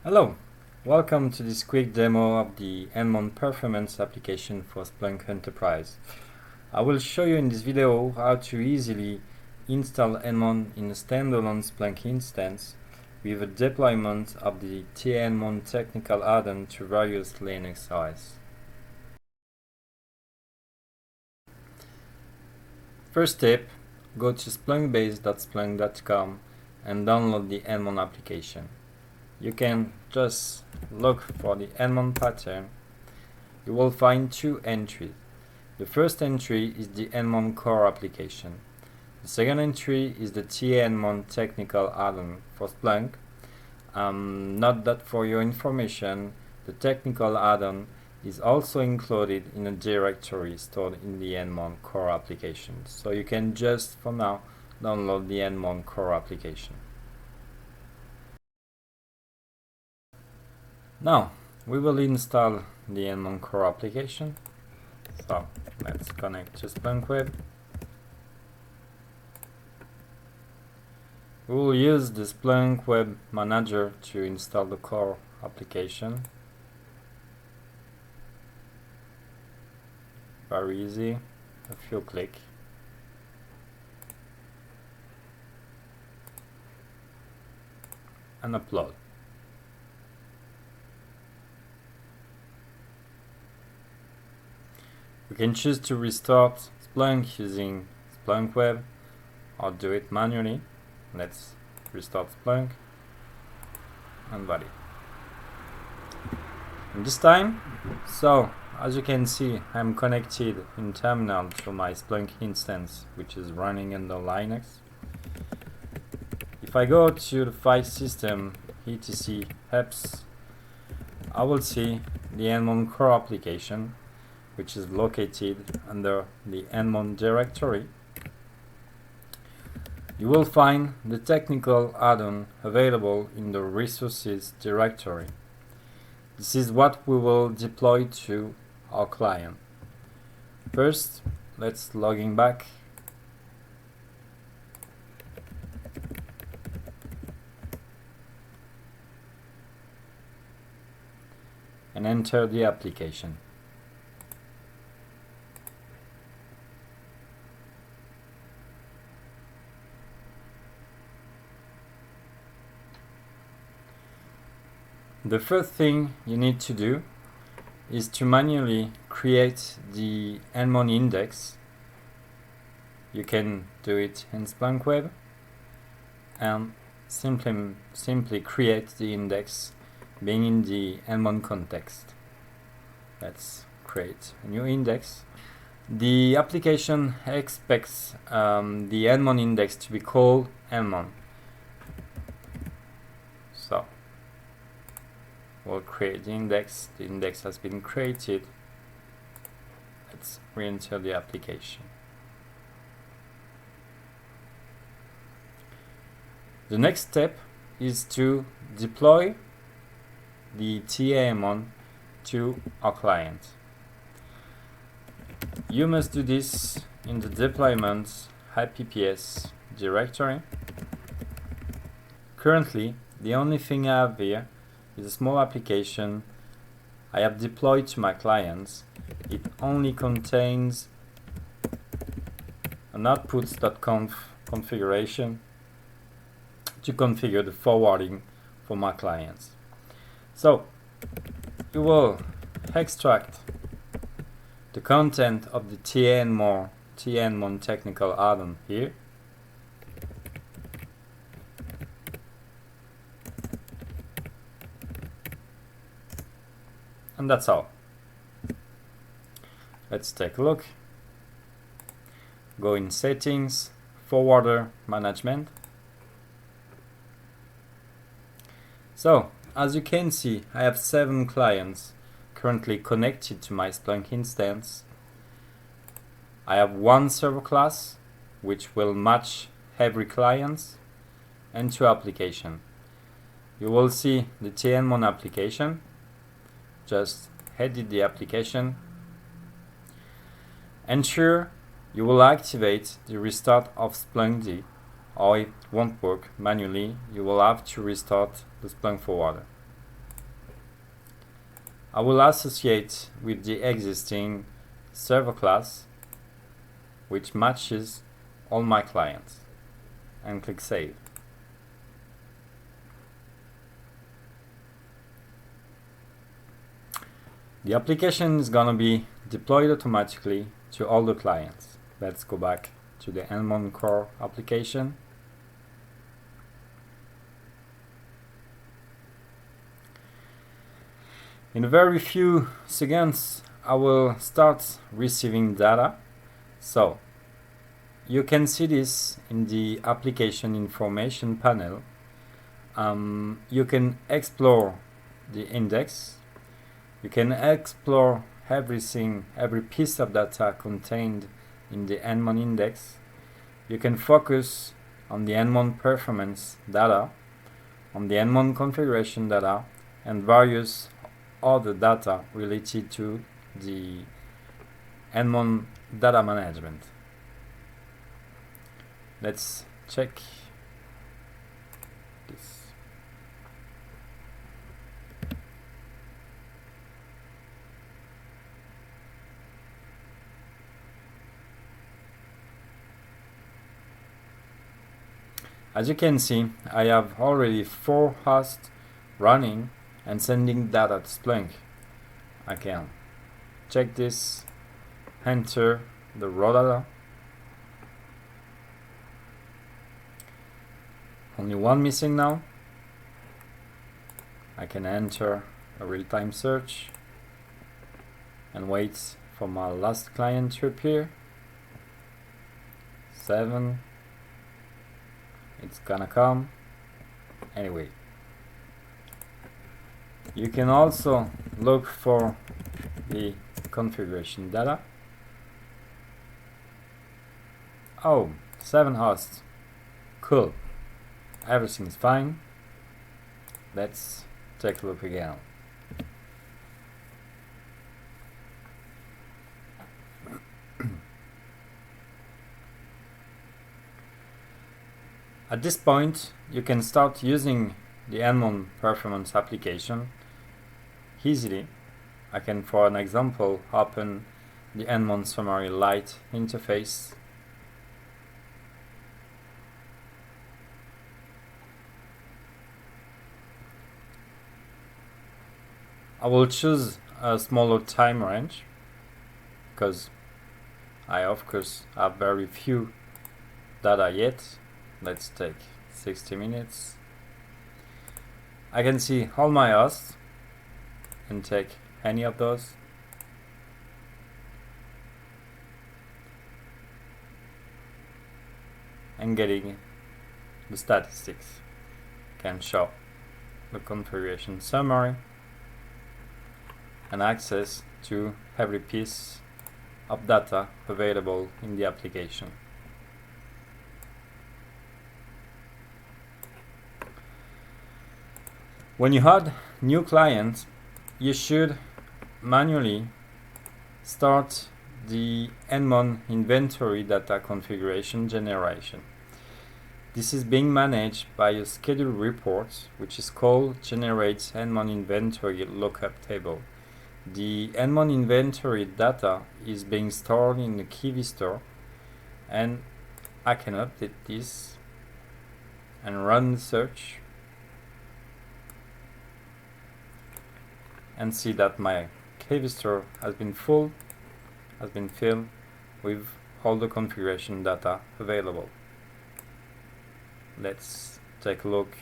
Hello, welcome to this quick demo of the Nmon Performance application for Splunk Enterprise. I will show you in this video how to easily install Nmon in a standalone Splunk instance with a deployment of the Nmon technical add-on to various Linux OS. First step, go to splunkbase.splunk.com and download the Nmon application. You can just look for the Nmon pattern. You will find two entries. The first entry is the Nmon core application. The second entry is the Nmon technical add-on for Splunk. Note that for your information, the technical add-on is also included in a directory stored in the Nmon core application. So you can just, for now, download the Nmon core application. Now, we will install the Nmon core application. So, let's connect to Splunk Web. We will use the Splunk Web Manager to install the core application. Very easy, a few clicks. And upload. You can choose to restart Splunk using Splunk Web or do it manually. Let's restart Splunk and valid. And this time, so as you can see, I'm connected in terminal to my Splunk instance, which is running under Linux. If I go to the file system, etc apps, I will see the Nmon core application, which is located under the Nmon directory. You will find the technical add-on available in the resources directory. This is what we will deploy to our client. First, let's log back. And enter the application. The first thing you need to do is to manually create the Nmon index. You can do it in Splunk Web and simply create the index being in the Nmon context. Let's create a new index. The application expects the Nmon index to be called Nmon. So we'll create the index. The index has been created. Let's re-enter the application. The next step is to deploy the Nmon to our client. You must do this in the deployment IPPS directory. Currently, the only thing I have here is a small application I have deployed to my clients. It only contains an outputs.conf configuration to configure the forwarding for my clients. So you will extract the content of the Nmon technical add-on here. And that's all. Let's take a look. Go in Settings, Forwarder Management. So, as you can see, I have 7 clients currently connected to my Splunk instance. I have 1 server class, which will match every client, and 2 applications. You will see the Nmon application. Just edit the application. Ensure you will activate the restart of Splunk D, or it won't work manually. You will have to restart the Splunk forwarder. I will associate with the existing server class which matches all my clients and click Save. The application is gonna be deployed automatically to all the clients. Let's go back to the Nmon core application. In a very few seconds, I will start receiving data. So you can see this in the application information panel. You can explore the index. You can explore everything, every piece of data contained in the Nmon index. You can focus on the Nmon performance data, on the Nmon configuration data, and various other data related to the Nmon data management. Let's check this. As you can see, I have already 4 hosts running and sending data to Splunk. I can check this, enter the raw data. Only one missing now. I can enter a real-time search and wait for my last client to appear. 7. It's gonna come. Anyway, you can also look for the configuration data. Oh, 7 hosts. Cool. Everything's fine. Let's take a look again. At this point, you can start using the Nmon Performance application easily. I can, for an example, open the Nmon Summary Lite interface. I will choose a smaller time range because I of course have very few data yet. Let's take 60 minutes. I can see all my hosts and take any of those. And getting the statistics. Can show the configuration summary and access to every piece of data available in the application. When you add new clients, you should manually start the Nmon inventory data configuration generation. This is being managed by a scheduled report which is called Generate Nmon Inventory Lookup Table. The Nmon inventory data is being stored in the key store, and I can update this and run the search and see that my key store has been filled with all the configuration data available. Let's take a look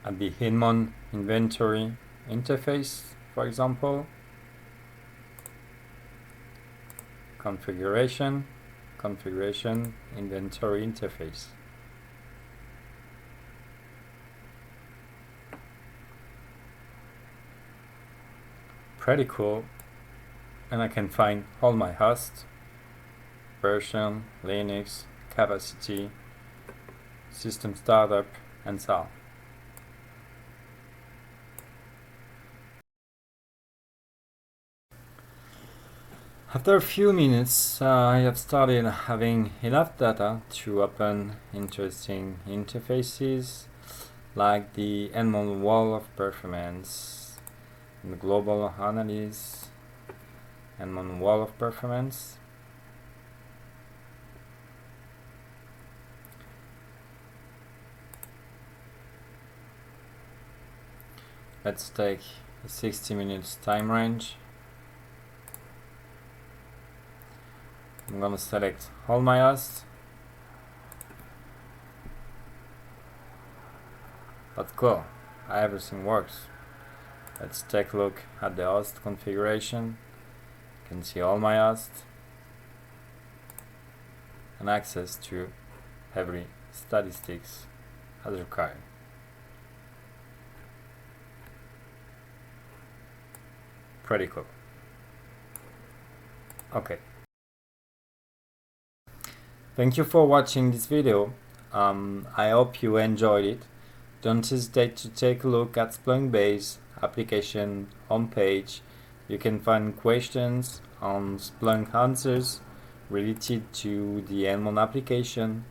at the Nmon inventory interface, for example. Configuration, inventory interface. Pretty cool. And I can find all my hosts, version, Linux, capacity, system startup, and so on. After a few minutes, I have started having enough data to open interesting interfaces like the Nmon wall of performance, and the global analysis, Nmon wall of performance. Let's take a 60 minutes time range. I'm gonna select all my hosts. But cool, everything works. Let's take a look at the host configuration. You can see all my hosts and access to every statistics as required. Pretty cool. Okay. Thank you for watching this video. I hope you enjoyed it. Don't hesitate to take a look at Splunk base application homepage. You can find questions on Splunk answers related to the Nmon application.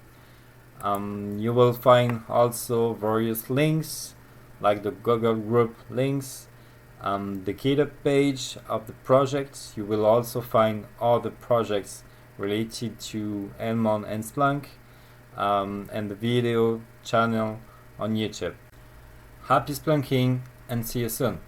You will find also various links like the Google group links, the GitHub page of the project. You will also find other projects related to Nmon and Splunk, and the video channel on YouTube. Happy Splunking and see you soon.